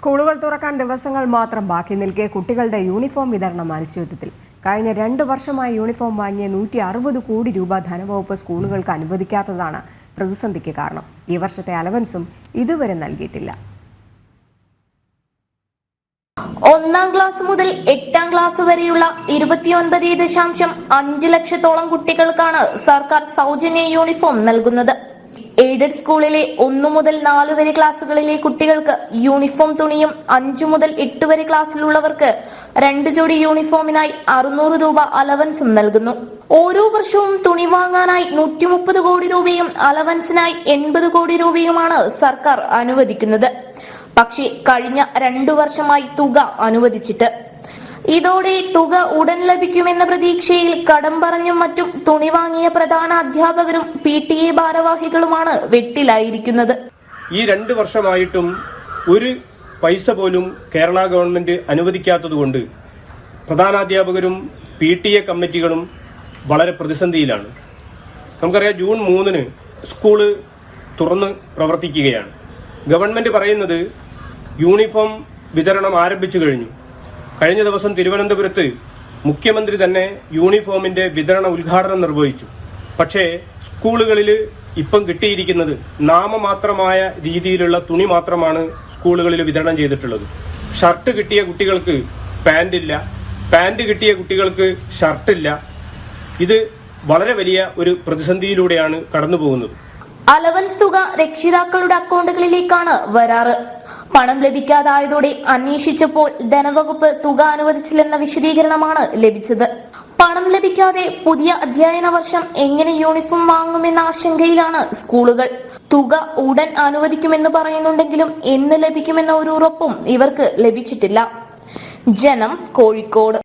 സ്കൂളുകൾ തുറക്കാൻ ദിവസങ്ങൾ മാത്രം ബാക്കി നിൽക്കെ കുട്ടികളുടെ യൂണിഫോം വിതരണം അനിശ്ചിതത്വത്തിൽ. കഴിഞ്ഞ 2 വർഷമായി യൂണിഫോം വാങ്ങിയ 160 കോടി രൂപ ധനവകുപ്പ് സ്കൂളുകൾക്ക് അനുവദിക്കാത്തതാണ് പ്രതിസന്ധിക്ക് കാരണം. ഈ വർഷത്തെ അലവൻസും ഇതുവരെ നൽകിയിട്ടില്ല. 1ാം ക്ലാസ് മുതൽ 8ാം ക്ലാസ് വരെയുള്ള 29.5 ലക്ഷത്തോളം കുട്ടികൾക്കാണ് സർക്കാർ സൗജന്യ യൂണിഫോം നൽകുന്നത്. എയ്ഡഡ് സ്കൂളിലെ 1 മുതൽ 4 വരെ ക്ലാസ്സുകളിലെ കുട്ടികൾക്ക് യൂണിഫോം തുണിയും 5 മുതൽ 8 വരെ ക്ലാസ്സിലുള്ളവർക്ക് 2 ജോഡി യൂണിഫോമിനായി 600 രൂപ അലവൻസും നൽകുന്നു. ഓരോ വർഷവും തുണി വാങ്ങാനായി 130 കോടി രൂപയും അലവൻസിനായി 80 കോടി രൂപയുമാണ് സർക്കാർ അനുവദിക്കുന്നത്. പക്ഷേ കഴിഞ്ഞ 2 വർഷമായി തുക അനുവദിച്ചിട്ട്. ഇതോടെ തുക ഉടൻ ലഭിക്കുമെന്ന പ്രതീക്ഷയിൽ കടം പറഞ്ഞും മറ്റും തുണി വാങ്ങിയ പ്രധാന അധ്യാപകരും PTA ഭാരവാഹികളുമാണ് വെട്ടിലായിരിക്കുന്നത്. ഈ 2 വർഷമായിട്ടും ഒരു പൈസ പോലും കേരള ഗവൺമെന്റ് അനുവദിക്കാത്തതുകൊണ്ട് പ്രധാനാധ്യാപകരും PTA കമ്മിറ്റികളും വളരെ പ്രതിസന്ധിയിലാണ്. നമുക്കറിയാം, ജൂൺ 3-ന് സ്കൂള് തുറന്ന് പ്രവർത്തിക്കുകയാണ്. ഗവൺമെന്റ് പറയുന്നത് യൂണിഫോം വിതരണം ആരംഭിച്ചു കഴിഞ്ഞു. കഴിഞ്ഞ ദിവസം തിരുവനന്തപുരത്ത് മുഖ്യമന്ത്രി തന്നെ യൂണിഫോമിന്റെ വിതരണ ഉദ്ഘാടനം നിർവഹിച്ചു. പക്ഷേ സ്കൂളുകളിൽ ഇപ്പം കിട്ടിയിരിക്കുന്നത് നാമമാത്രമായ രീതിയിലുള്ള തുണി മാത്രമാണ് സ്കൂളുകളിൽ വിതരണം ചെയ്തിട്ടുള്ളത്. ഷർട്ട് കിട്ടിയ കുട്ടികൾക്ക് പാൻറില്ല, പാൻറ് കിട്ടിയ കുട്ടികൾക്ക് ഷർട്ടില്ല. ഇത് വളരെ വലിയ ഒരു പ്രതിസന്ധിയിലൂടെയാണ് കടന്നു പോകുന്നത്. അലവൻസ് തുക രക്ഷിതാക്കളുടെ അക്കൗണ്ടുകളിലേക്കാണ് വരാറ്. പണം ലഭിക്കാതായതോടെ അന്വേഷിച്ചപ്പോൾ ധനവകുപ്പ് തുക അനുവദിച്ചില്ലെന്ന വിശദീകരണമാണ് ലഭിച്ചത്. പണം ലഭിക്കാതെ പുതിയ അധ്യയന വർഷം എങ്ങനെ യൂണിഫോം വാങ്ങുമെന്ന ആശങ്കയിലാണ് സ്കൂളുകൾ. തുക ഉടൻ അനുവദിക്കുമെന്ന് പറയുന്നുണ്ടെങ്കിലും എന്ന് ലഭിക്കുമെന്ന ഒരു ഉറപ്പും ഇവർക്ക് ലഭിച്ചിട്ടില്ല. ജനം, കോഴിക്കോട്.